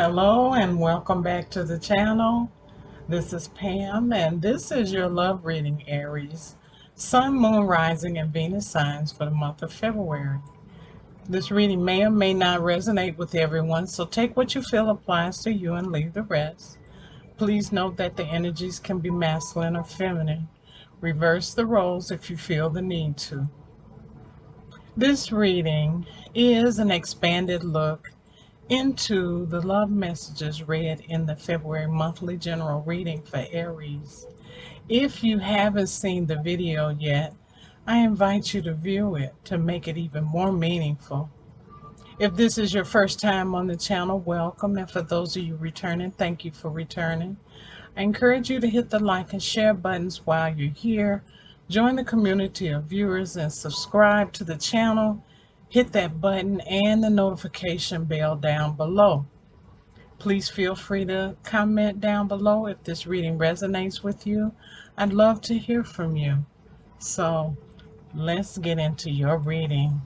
Hello and welcome back to the channel. This is Pam and this is your love reading, Aries. Sun, Moon, Rising, and Venus signs for the month of February. This reading may or may not resonate with everyone, so take what you feel applies to you and leave the rest. Please note that the energies can be masculine or feminine. Reverse the roles if you feel the need to. This reading is an expanded look into the love messages read in the February monthly general reading for Aries. If you haven't seen the video yet, I invite you to view it to make it even more meaningful. If this is your first time on the channel, welcome, and for those of you returning, thank you for returning. I encourage you to hit the like and share buttons while you're here. Join the community of viewers and subscribe to the channel. Hit that button and the notification bell down below. Please feel free to comment down below if this reading resonates with you. I'd love to hear from you. So let's get into your reading.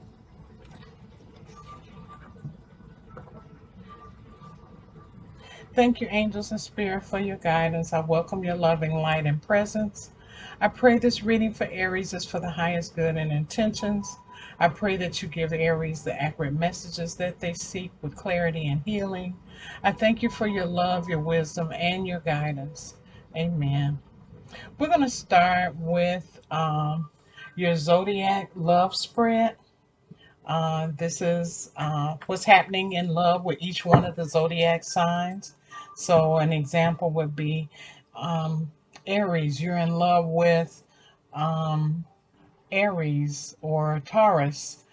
Thank you, angels and spirit, for your guidance. I welcome your loving light and presence. I pray this reading for Aries is for the highest good and intentions. I pray that you give Aries the accurate messages that they seek with clarity and healing. I thank you for your love, your wisdom, and your guidance. Amen. We're going to start with your Zodiac love spread. This is what's happening in love with each one of the Zodiac signs. So an example would be Aries, you're in love with Aries or Taurus.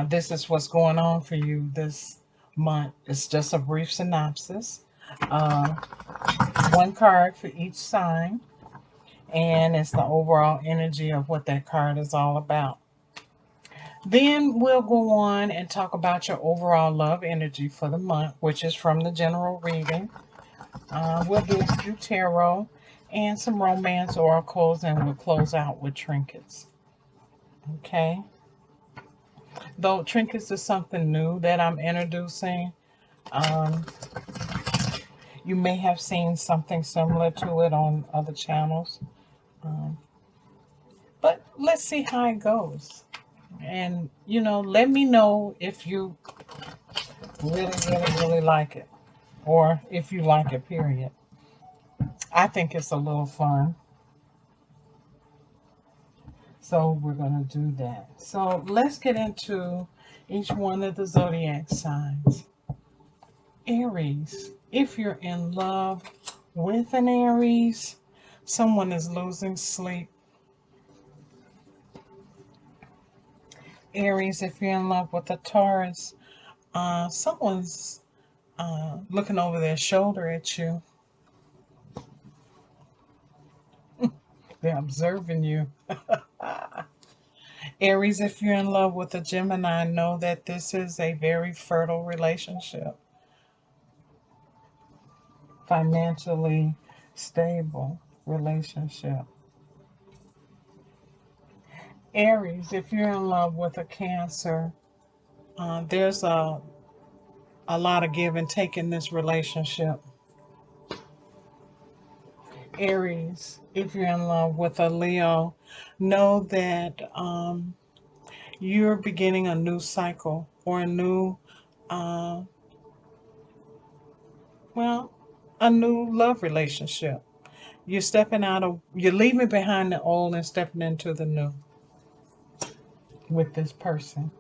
This is what's going on for you this month. It's just a brief synopsis. One card for each sign, and it's the overall energy of what that card is all about. Then we'll go on and talk about your overall love energy for the month, which is from the general reading. We'll do a few tarot and some romance oracles, and we'll close out with trinkets. Okay. Though trinkets is something new that I'm introducing. You may have seen something similar to it on other channels. But let's see how it goes. And, let me know if you really like it. Or if you like it, period. I think it's a little fun. So we're going to do that. So let's get into each one of the zodiac signs. Aries, if you're in love with an Aries, someone is losing sleep. Aries, if you're in love with a Taurus, someone's looking over their shoulder at you. They're observing you. Aries, if you're in love with a Gemini, know that this is a very fertile relationship. Financially stable relationship. Aries, if you're in love with a Cancer, there's a lot of give and take in this relationship. Aries, if you're in love with a Leo, know that you're beginning a new cycle or a new, a new love relationship. You're you're leaving behind the old and stepping into the new with this person.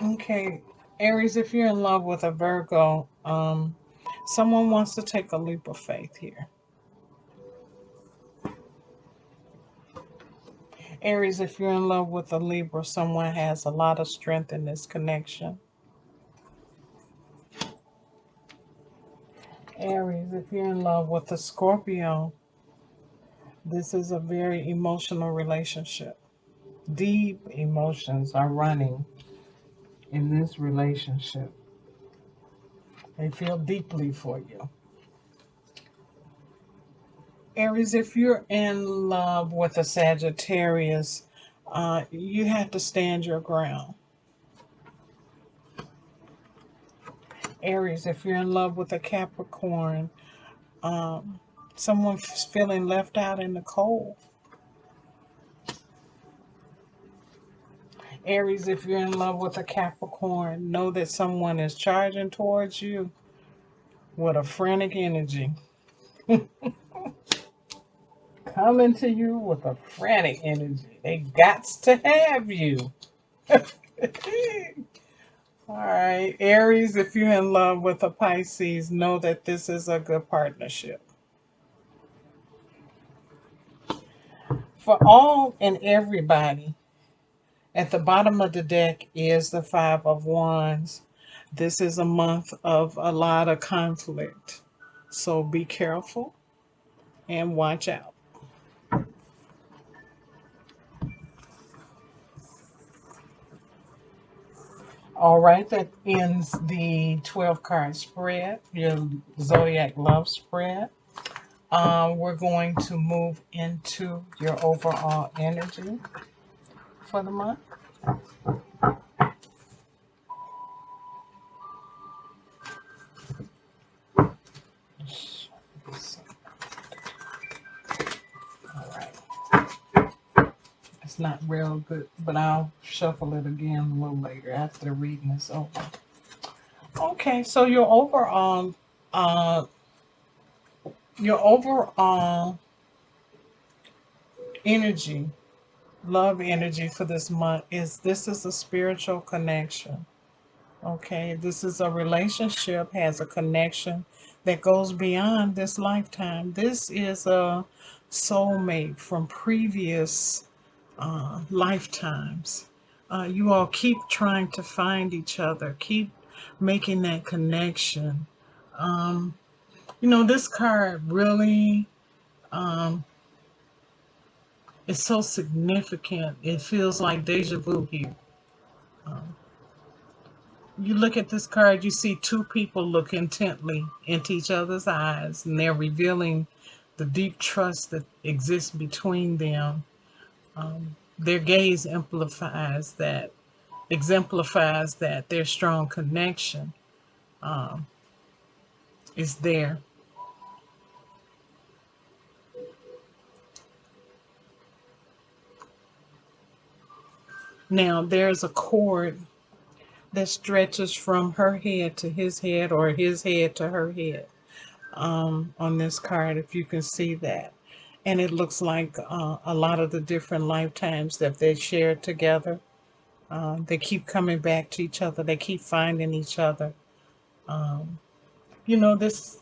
Okay, Aries, if you're in love with a Virgo, someone wants to take a leap of faith here. Aries, if you're in love with a Libra, someone has a lot of strength in this connection. Aries, if you're in love with a Scorpio, this is a very emotional relationship. Deep emotions are running in this relationship. They feel deeply for you. Aries, if you're in love with a Sagittarius, you have to stand your ground. Aries, if you're in love with a Capricorn, um, someone's feeling left out in the cold. Aries, if you're in love with a Capricorn, know that someone is charging towards you with a frantic energy. Coming to you with a frantic energy. They gots to have you. All right, Aries, if you're in love with a Pisces, know that this is a good partnership. For all and everybody, at the bottom of the deck is the Five of Wands. This is a month of a lot of conflict. So be careful and watch out. All right, that ends the 12 card spread, your Zodiac love spread. We're going to move into your overall energy for the month. All right. It's not real good, but I'll shuffle it again a little later after the reading is over. Okay, so uh, your overall energy, love energy for this month is this is a spiritual connection. Okay, this is a relationship, has a connection that goes beyond this lifetime. This is a soulmate from previous lifetimes. You all keep trying to find each other, keep making that connection. Um, this card really is so significant. It feels like deja vu here. Um, you look at this card, you see two people look intently into each other's eyes, and they're revealing the deep trust that exists between them. Their gaze exemplifies that their strong connection um, is there. Now, there's a cord that stretches from her head to his head or his head to her head on this card, if you can see that. And it looks like a lot of the different lifetimes that they shared together. They keep coming back to each other. They keep finding each other. Um, you know, this,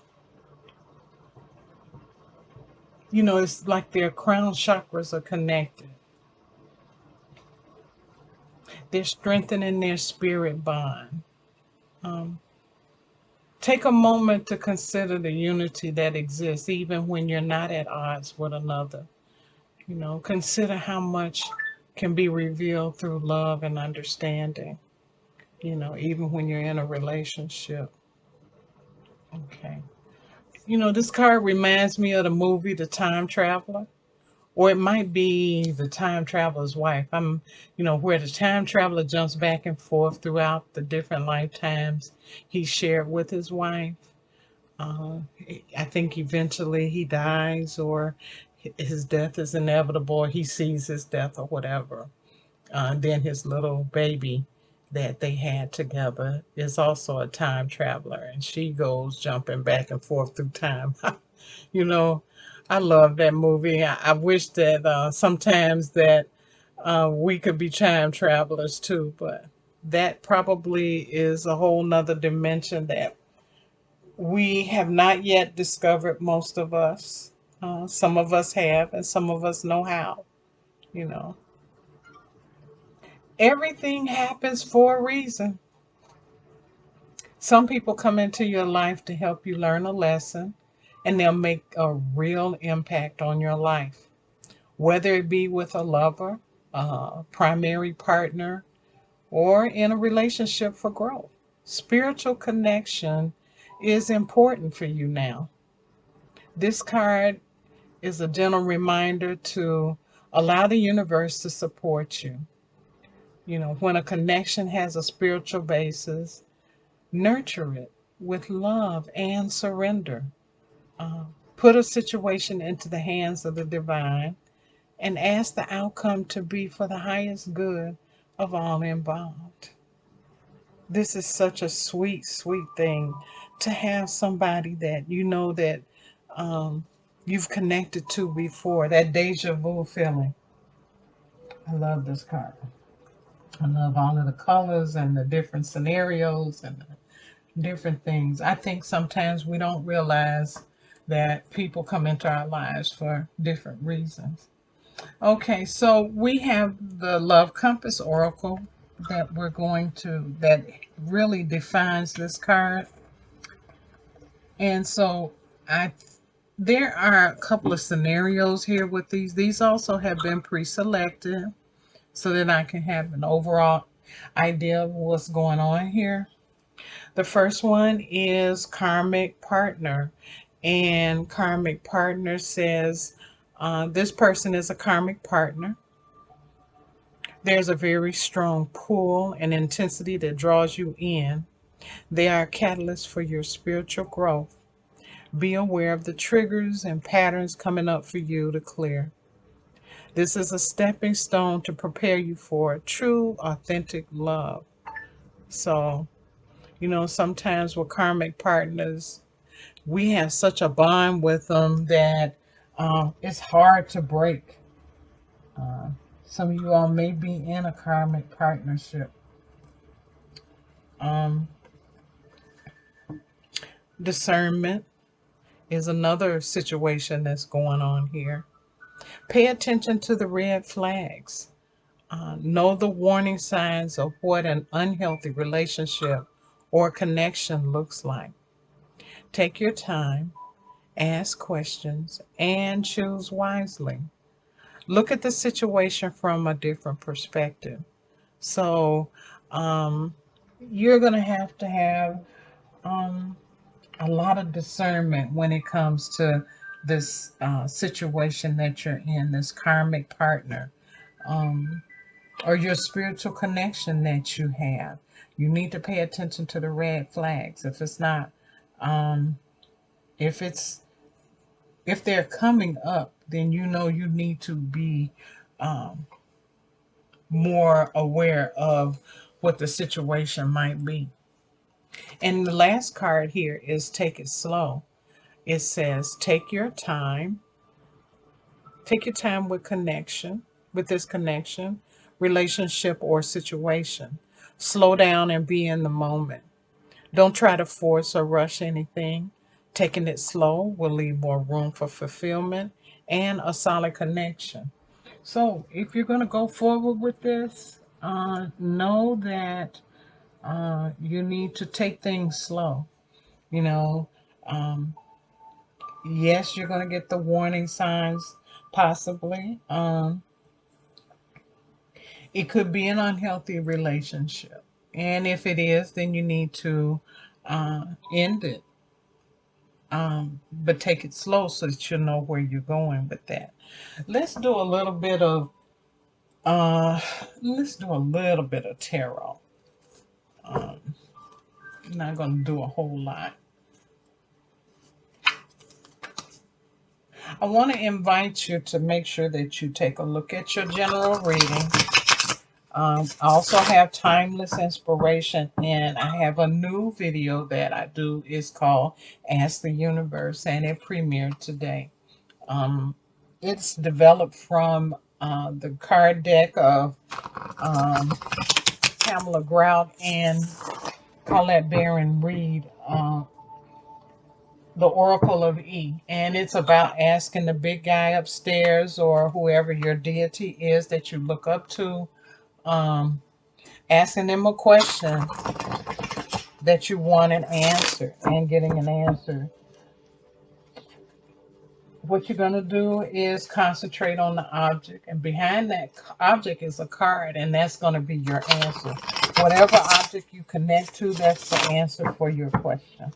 it's like their crown chakras are connected. They're strengthening their spirit bond. Um, Take a moment to consider the unity that exists even when you're not at odds with another. Consider how much can be revealed through love and understanding, even when you're in a relationship. Okay. This card reminds me of the movie The Time Traveler, or it might be The Time Traveler's Wife. Where the time traveler jumps back and forth throughout the different lifetimes he shared with his wife. Uh, I think eventually he dies, or his death is inevitable, or he sees his death, or whatever. Then his little baby that they had together is also a time traveler, and she goes jumping back and forth through time. you know, I love that movie. I wish that sometimes that we could be time travelers too, but that probably is a whole nother dimension that we have not yet discovered, most of us. Some of us have, and some of us know how, you know. Everything happens for a reason. Some people come into your life to help you learn a lesson, and they'll make a real impact on your life, whether it be with a lover, a primary partner, or in a relationship for growth. Spiritual connection is important for you now. This card is a gentle reminder to allow the universe to support you. When a connection has a spiritual basis, nurture it. with love and surrender. Put a situation into the hands of the divine and ask the outcome to be for the highest good of all involved. This is such a sweet, sweet thing to have somebody that you know that um, you've connected to before, that deja vu feeling. I love this card. I love all of the colors and the different scenarios and the different things. I think sometimes we don't realize that people come into our lives for different reasons. Okay, so we have the Love Compass Oracle that we're going to, that really defines this card. And so I there are a couple of scenarios here with these. These also have been pre-selected so that I can have an overall idea of what's going on here. The first one is karmic partner. And karmic partner says this person is a karmic partner. There's a very strong pull and intensity that draws you in. They are a catalyst for your spiritual growth. Be aware of the triggers and patterns coming up for you to clear. This is a stepping stone to prepare you for true, authentic love. So, sometimes with karmic partners, we have such a bond with them that it's hard to break. Uh, some of you all may be in a karmic partnership. Um, Discernment is another situation that's going on here. Pay attention to the red flags. Know the warning signs of what an unhealthy relationship or connection looks like. Take your time, ask questions, and choose wisely. Look at the situation from a different perspective. So, you're going to have um, a lot of discernment when it comes to this situation that you're in, this karmic partner, um, or your spiritual connection that you have. You need to pay attention to the red flags. If it's not, um, if it's if they're coming up, then you need to be um, more aware of what the situation might be. And the last card here is take it slow. It says take your time with this connection, relationship, or situation. Slow down and be in the moment. Don't try to force or rush anything. Taking it slow will leave more room for fulfillment and a solid connection. So, if you're going to go forward with this, know that you need to take things slow. You know, um, yes, you're going to get the warning signs, possibly. It could be an unhealthy relationship. And if it is, then you need to end it. But take it slow so that you know where you're going with that. Let's do a little bit of uh, let's do a little bit of tarot. Um, not going to do a whole lot. I want to invite you to make sure that you take a look at your general reading. I also have timeless inspiration, and I have a new video that I do. It's called Ask the Universe, and it premiered today. It's developed from the card deck of um, Pamela Grout and Colette Baron Reed, the Oracle of E. And it's about asking the big guy upstairs or whoever your deity is that you look up to, asking them a question that you want an answer and getting an answer. What you're going to do is concentrate on the object, and behind that object is a card, and that's going to be your answer. Whatever object you connect to, that's the answer for your question.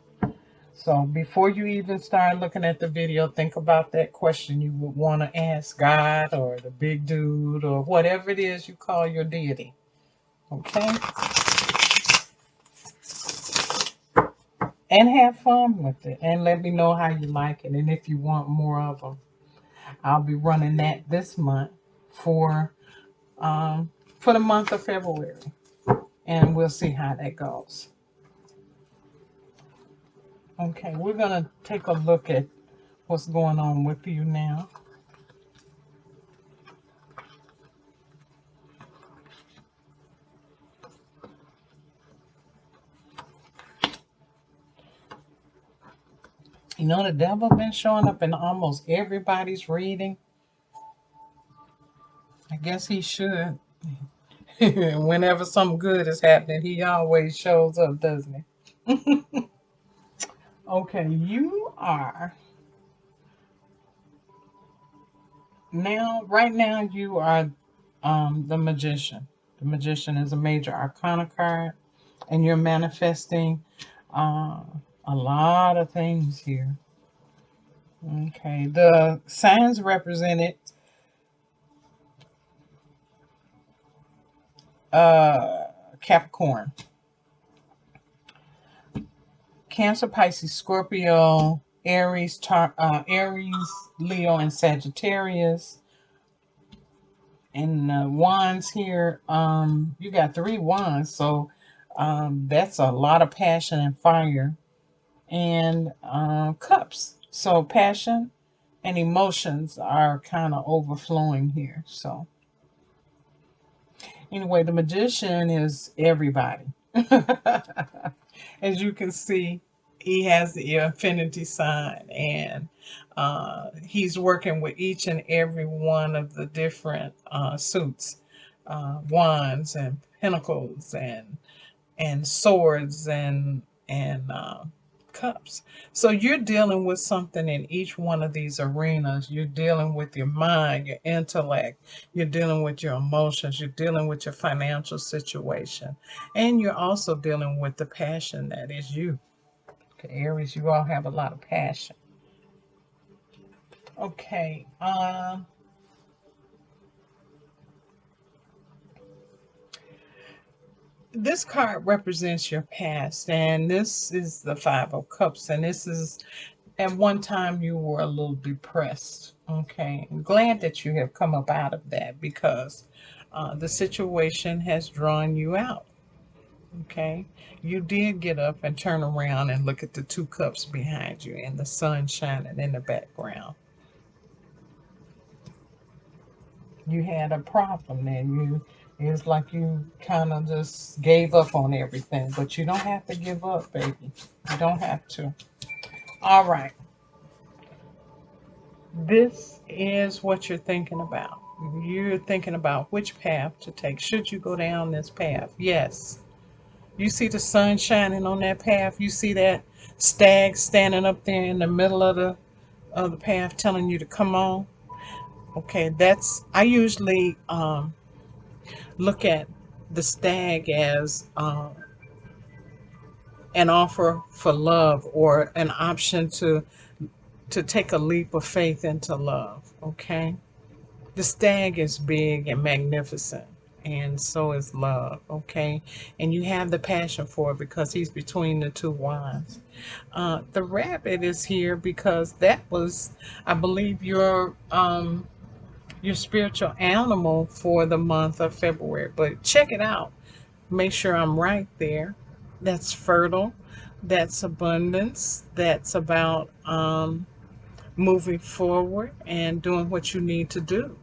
So before you even start looking at the video, think about that question you would want to ask God or the big dude or whatever it is you call your deity. Okay? and have fun with it. And let me know how you like it. And if you want more of them, I'll be running that this month for um, for the month of February. And we'll see how that goes. Okay, we're going to take a look at what's going on with you now. You know, the devil been showing up in almost everybody's reading. I guess he should. Whenever something good is happening, he always shows up, doesn't he? Okay, you are now, right now, you are the magician. The magician is a major arcana card, and you're manifesting uh, a lot of things here. Okay, the signs represented uh, Capricorn, Cancer, Pisces, Scorpio, Aries, Aries, Leo, and Sagittarius. And wands here, you got 3 wands, so that's a lot of passion and fire. And cups, so passion and emotions are kind of overflowing here. So anyway, the magician is everybody. As you can see, he has the infinity sign, and he's working with each and every one of the different suits, wands and pentacles and swords and cups. So you're dealing with something in each one of these arenas. You're dealing with your mind, your intellect, you're dealing with your emotions, you're dealing with your financial situation, and you're also dealing with the passion that is you. Okay, Aries, you all have a lot of passion. Okay, this card represents your past, and this is the Five of Cups, and this is at one time you were a little depressed. Okay, I'm glad that you have come up out of that, because the situation has drawn you out. Okay, you did get up and turn around and look at the 2 cups behind you and the sun shining in the background. You had a problem, and it's like you kind of just gave up on everything, but you don't have to give up, baby. You don't have to. All right. This is what you're thinking about. You're thinking about which path to take. Should you go down this path? Yes. You see the sun shining on that path. You see that stag standing up there in the middle of the path, telling you to come on. Okay, that's I usually look at the stag as an offer for love, or an option to take a leap of faith into love. Okay, the stag is big and magnificent, and so is love. Okay, and you have the passion for it because he's between the 2 wands. The rabbit is here because that was, I believe, your spiritual animal for the month of February. But check it out. Make sure I'm right there. That's fertile. That's abundance. That's about moving forward and doing what you need to do.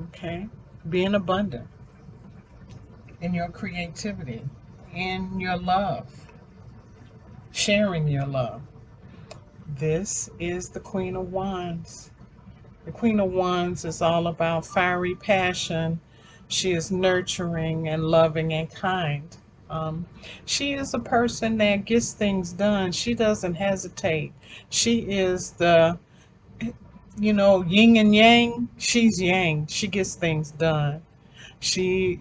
Okay? Being abundant in your creativity, in your love, sharing your love. This is the Queen of Wands. The Queen of Wands is all about fiery passion. She is nurturing and loving and kind. Um, she is a person that gets things done. She doesn't hesitate. She is the, yin and yang. She's yang. She gets things done. She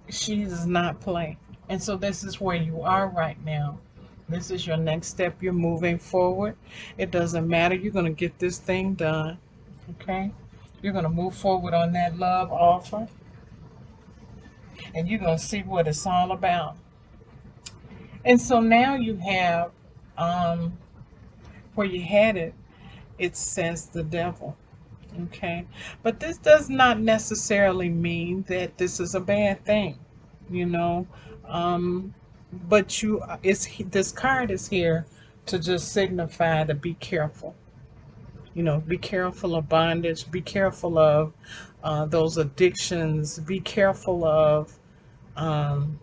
she does not play. And so this is where you are right now. This is your next step. You're moving forward. It doesn't matter. You're going to get this thing done. Okay? You're going to move forward on that love offer, and you're going to see what it's all about. And so now you have um, where you had it, it says the devil. Okay, but this does not necessarily mean that this is a bad thing, you know. Um, but this card is here to just signify to be careful. You know, be careful of bondage. Be careful of those addictions. Be careful of um,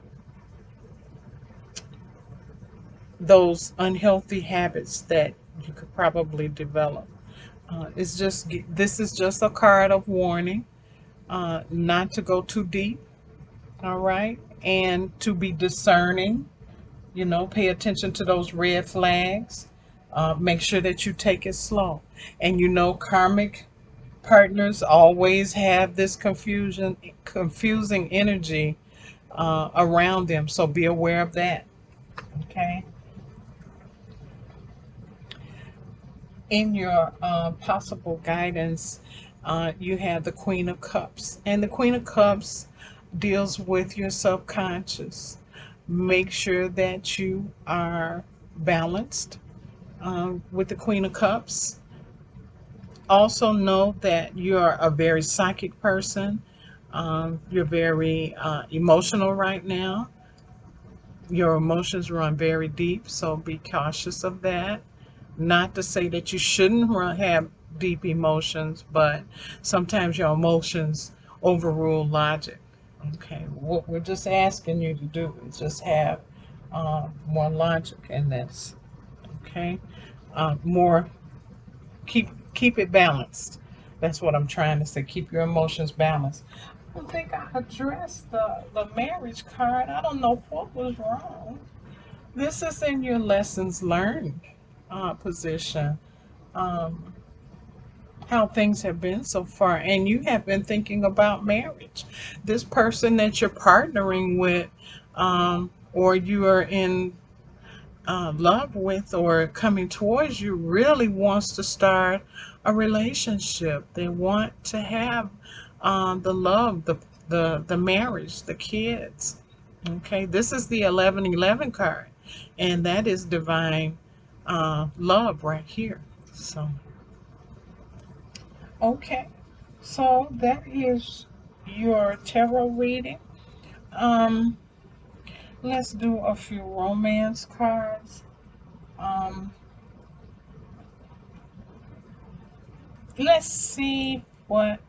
those unhealthy habits that you could probably develop. This is just a card of warning, not to go too deep, all right, and to be discerning. You know, pay attention to those red flags. Make sure that you take it slow. And you know, karmic partners always have this confusing energy around them. So be aware of that. Okay. In your possible guidance, you have the Queen of Cups. And the Queen of Cups deals with your subconscious. Make sure that you are balanced with the Queen of Cups. Also, know that you're a very psychic person. You're very emotional right now. Your emotions run very deep, so be cautious of that. Not to say that you shouldn't have deep emotions, but sometimes your emotions overrule logic. Okay, what we're just asking you to do is just have more logic in this. Okay, more keep it balanced. That's what I'm trying to say. Keep your emotions balanced. I don't think I addressed the marriage card. I don't know what was wrong. This is in your lessons learned position. Um, how things have been so far, and you have been thinking about marriage. This person that you're partnering with, or you are in love with, or coming towards you, really wants to start a relationship. They want to have the love, the marriage, the kids. Okay, this is the 1111 card, and that is divine love right here. So, okay, so that is your tarot reading. Um, let's do a few romance cards. Um, let's see what.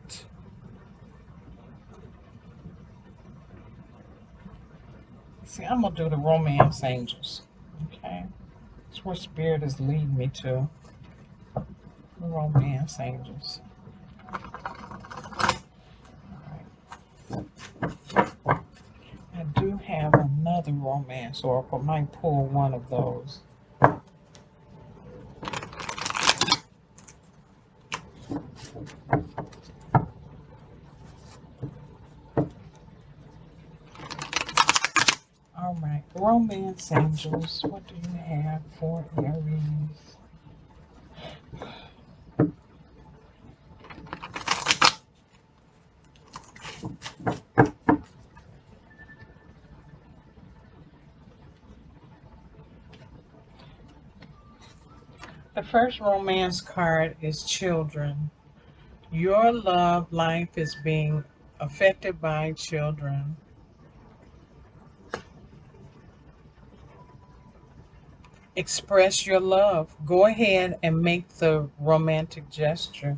See, I'm gonna do the romance angels. Okay, that's where spirit is leading me to. The romance angels. I do have another romance oracle. Might pull one of those. All right, romance angels. What do you have for Aries? The first romance card is children. Your love life is being affected by children. Express your love. Go ahead and make the romantic gesture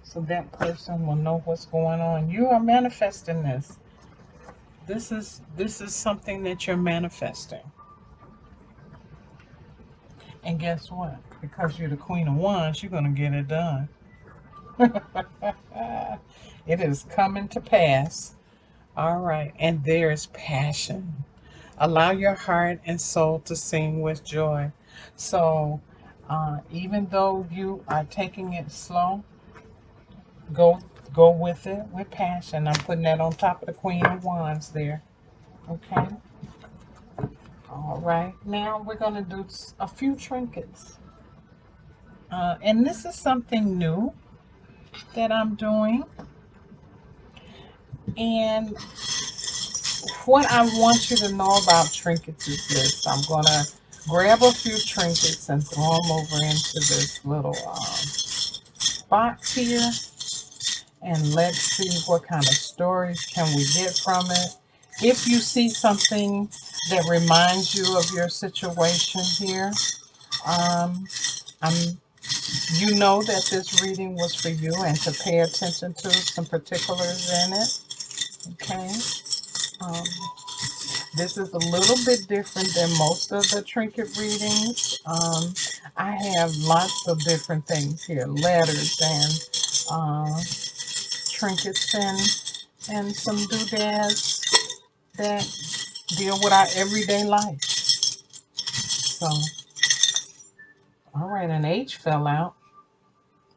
so that person will know what's going on. You are manifesting this. This is something that you're manifesting. And guess what? Because you're the Queen of Wands, you're going to get it done. It is coming to pass. All right. And there is passion. Allow your heart and soul to sing with joy. So, even though you are taking it slow, go go with it with passion. I'm putting that on top of the Queen of Wands there. Okay. All right. Now we're going to do a few trinkets. And this is something new that I'm doing. And what I want you to know about trinkets is this. I'm going to grab a few trinkets and throw them over into this little box here. And let's see what kind of stories can we get from it. If you see something that reminds you of your situation here, um, I'm, you know that this reading was for you and to pay attention to some particulars in it. Okay. Um, this is a little bit different than most of the trinket readings. I have lots of different things here, letters and trinkets and some doodads that deal with our everyday life. So, all right, an H fell out.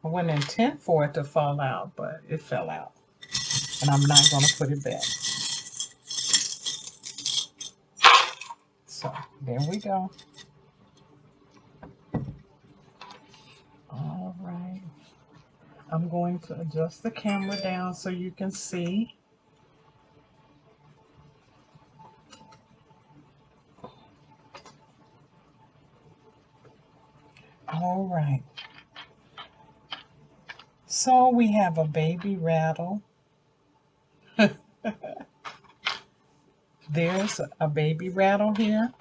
I wasn't intent for it to fall out, but it fell out. And I'm not going to put it back. So, there we go. All right. I'm going to adjust the camera down so you can see. All right. So we have a baby rattle. There's a baby rattle here.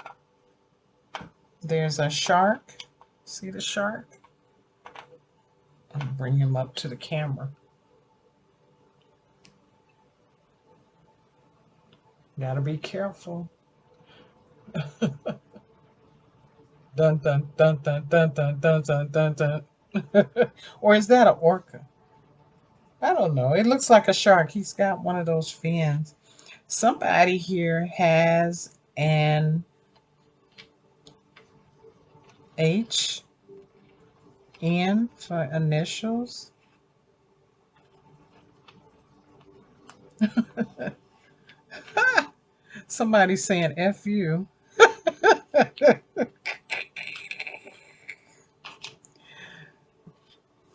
There's a shark. See the shark? I'll bring him up to the camera. Gotta be careful. Dun dun dun dun dun dun dun dun dun dun. Or is that an orca? I don't know. It looks like a shark. He's got one of those fins. Somebody here has an H N for initials. Somebody's saying F you.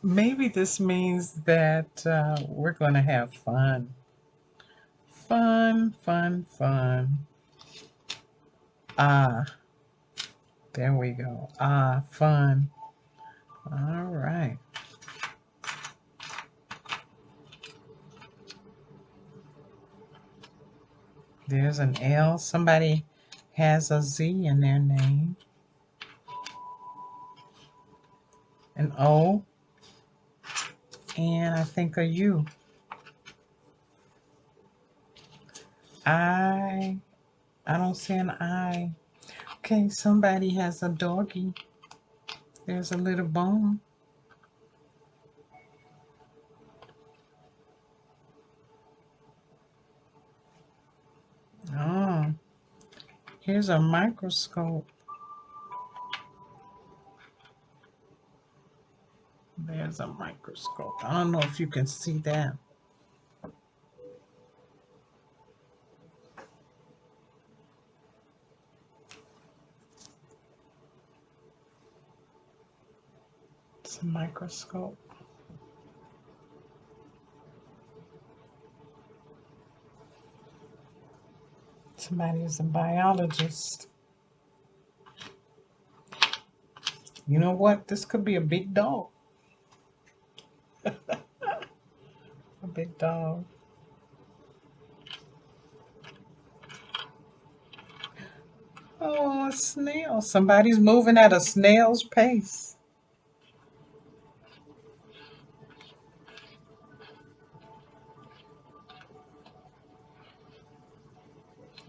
Maybe this means that we're going to have fun. Fun, fun, fun. Ah, there we go. Ah, fun. All right. There's an L. Somebody has a Z in their name. An O. And I think a U. I don't see an I. Okay, somebody has a doggy. There's a little bone. Oh, here's a microscope. There's a microscope. I don't know if you can see that. It's a microscope. Somebody is a biologist. You know what? This could be a big dog. A big dog. Oh, a snail. Somebody's moving at a snail's pace.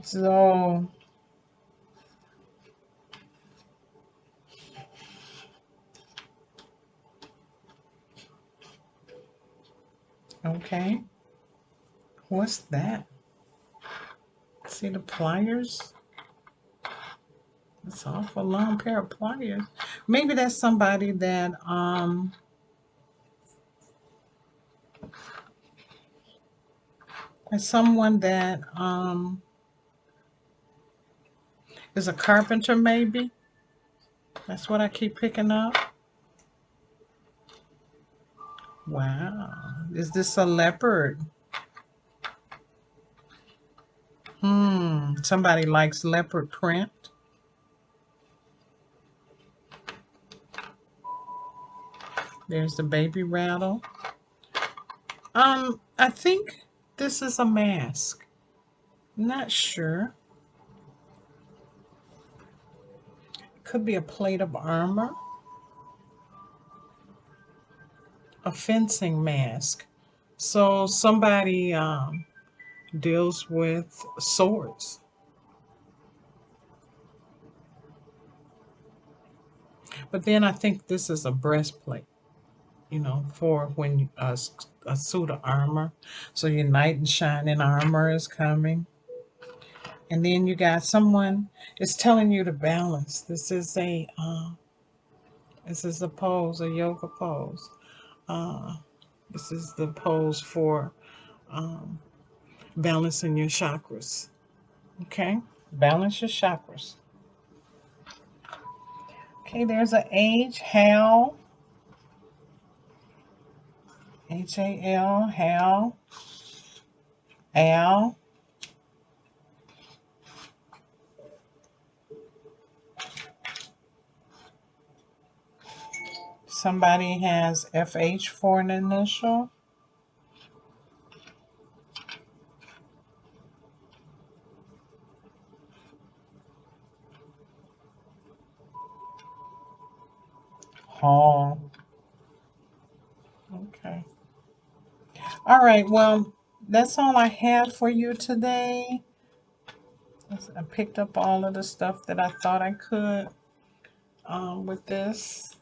So, okay. What's that? See the pliers? It's an awful long pair of pliers. Maybe that's somebody that is someone that is a carpenter, maybe. That's what I keep picking up. Wow. Is this a leopard? Somebody likes leopard print. There's the baby rattle. I think this is a mask. Not sure. Could be a plate of armor. A fencing mask. So somebody deals with swords. But then I think this is a breastplate, for when a suit of armor. So your knight in shining armor is coming. And then you got someone is telling you to balance. This is a pose, a yoga pose. Uh, this is the pose for um, balancing your chakras. Okay, balance your chakras. Okay, there's an age, Hal, Hal, Hal, Al. Somebody has FH for an initial. Hall. Okay. All right. Well, that's all I have for you today. I picked up all of the stuff that I thought I could with this.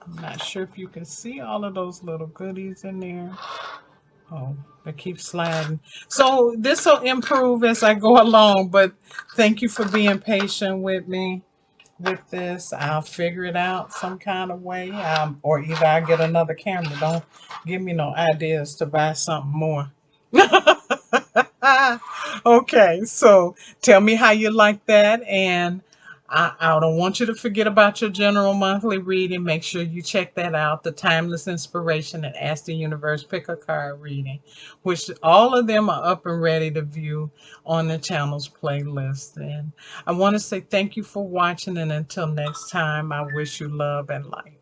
I'm not sure if you can see all of those little goodies in there. Oh, they keep sliding. So this will improve as I go along, but thank you for being patient with me with this. I'll figure it out some kind of way, or either I get another camera. Don't give me no ideas to buy something more. Okay, so tell me how you like that, and I don't want you to forget about your general monthly reading. Make sure you check that out, the Timeless Inspiration and Ask the Universe Pick a Card reading, which all of them are up and ready to view on the channel's playlist. And I want to say thank you for watching, and until next time, I wish you love and light.